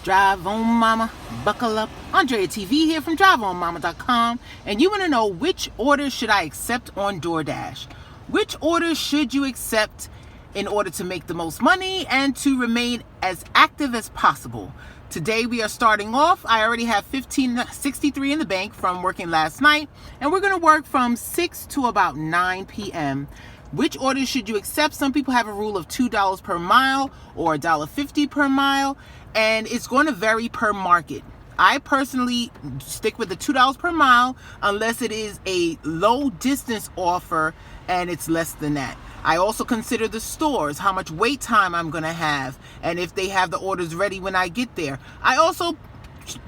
Drive on Mama, buckle up. Andrea TV here from driveonmama.com, and you want to know which orders should I accept on Doordash? Which orders should you accept in order to make the most money and to remain as active as possible? Today we are starting off. I already have $15.63 in the bank from working last night, and we're going to work from 6 to about 9 p.m. Which orders should you accept? Some people have a rule of $2 per mile or $1.50 per mile, and it's going to vary per market. I personally stick with the $2 per mile unless it is a low distance offer and it's less than that. I also consider the stores, how much wait time I'm going to have, and if they have the orders ready when I get there. I also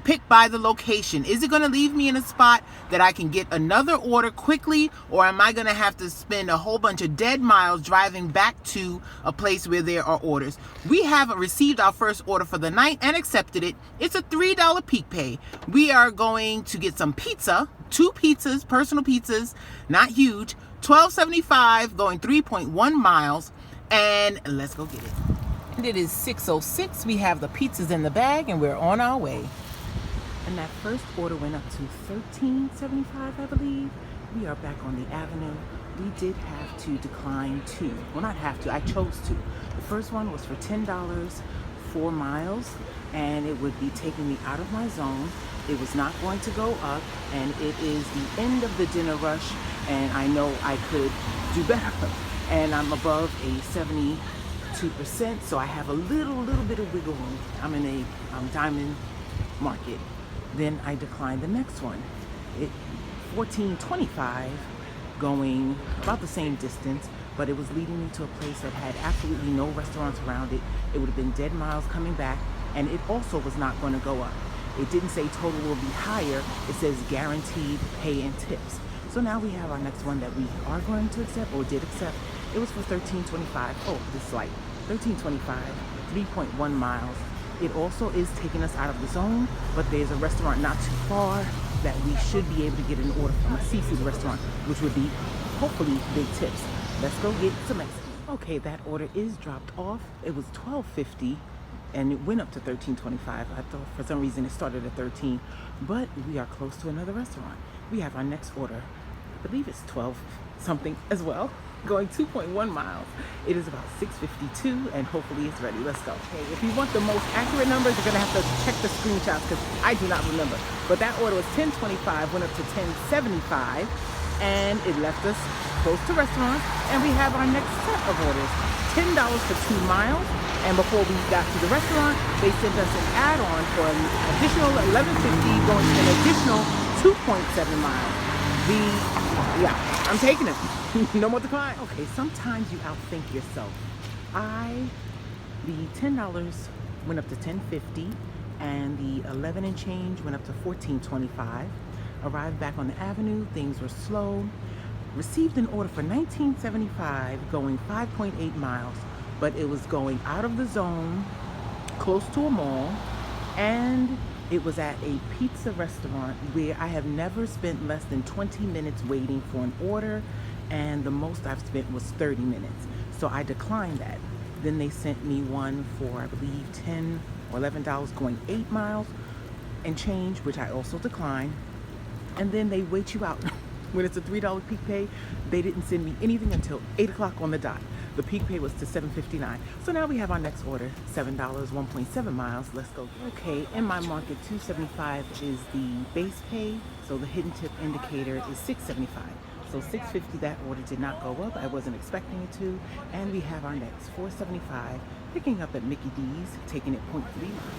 pick by the location. Is it going to leave me in a spot that I can get another order quickly, or am I going to have to spend a whole bunch of dead miles driving back to a place where there are orders? We have received our first order for the night and accepted it. It's a $3 peak pay. We are going to get some pizza, 2 pizzas, personal pizzas, not huge, $12.75, going 3.1 miles, and let's go get it. And it is 6:06. We have the pizzas in the bag and we're on our way. And that first order went up to $13.75, I believe. We are back on the avenue. We did have to decline 2. Well, not have to, I chose to. The first one was for $10, 4 miles, and it would be taking me out of my zone. It was not going to go up, and it is the end of the dinner rush, and I know I could do better. And I'm above a 72%, so I have a little bit of wiggle room. I'm in a diamond market. Then I declined the next one. It $14.25, going about the same distance, but it was leading me to a place that had absolutely no restaurants around it. It would have been dead miles coming back, and it also was not going to go up. It didn't say total will be higher. It says guaranteed pay and tips. So now we have our next one that we are going to accept, or did accept. It was for $13.25. Oh, this light. $13.25, 3.1 miles. It also is taking us out of the zone, but there's a restaurant not too far that we should be able to get an order from, a seafood restaurant, which would be hopefully big tips. Let's go get some Mexican. Okay, that order is dropped off. It was $12.50 and it went up to $13.25. I thought for some reason it started at 13, but we are close to another restaurant. We have our next order. I believe it's 12 something as well, going 2.1 miles. It is about 6:52 and hopefully it's ready. Let's go. Okay, if you want the most accurate numbers, you're gonna have to check the screenshots because I do not remember. But that order was $10.25, went up to $10.75, and it left us close to restaurants. And we have our next set of orders, $10 for 2 miles. And before we got to the restaurant, they sent us an add-on for an additional $11.50, going to an additional 2.7 miles. I'm taking it. No more decline. Okay, sometimes you outthink yourself. The $10 went up to $10.50, and the 11 and change went up to $14.25. Arrived back on the avenue, things were slow. Received an order for $19.75, going 5.8 miles, but it was going out of the zone, close to a mall, and it was at a pizza restaurant where I have never spent less than 20 minutes waiting for an order, and the most I've spent was 30 minutes. So I declined that. Then they sent me one for, I believe, $10 or $11, going 8 miles and change, which I also declined. And then they wait you out. When it's a $3 peak pay, they didn't send me anything until 8 o'clock on the dot. The peak pay was to $7.59. So now we have our next order, $7, 1.7 miles. Let's go. Okay, in my market, $2.75 is the base pay. So the hidden tip indicator is $6.75. So $6.50, that order did not go up. I wasn't expecting it to. And we have our next $4.75, picking up at Mickey D's, taking it 0.3.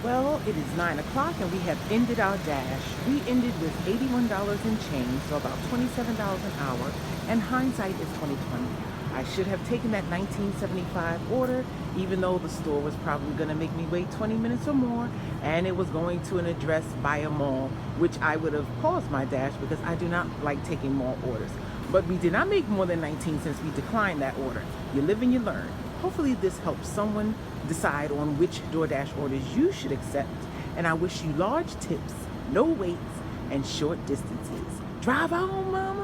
Well, it is 9 o'clock and we have ended our dash. We ended with $81 in change, so about $27 an hour. And hindsight is 2020. I should have taken that $19.75 order, even though the store was probably going to make me wait 20 minutes or more, and it was going to an address by a mall, which I would have paused my dash because I do not like taking mall orders. But we did not make more than 19 since we declined that order. You live and you learn. Hopefully this helps someone decide on which DoorDash orders you should accept, and I wish you large tips, no waits, and short distances. Drive on, Mama.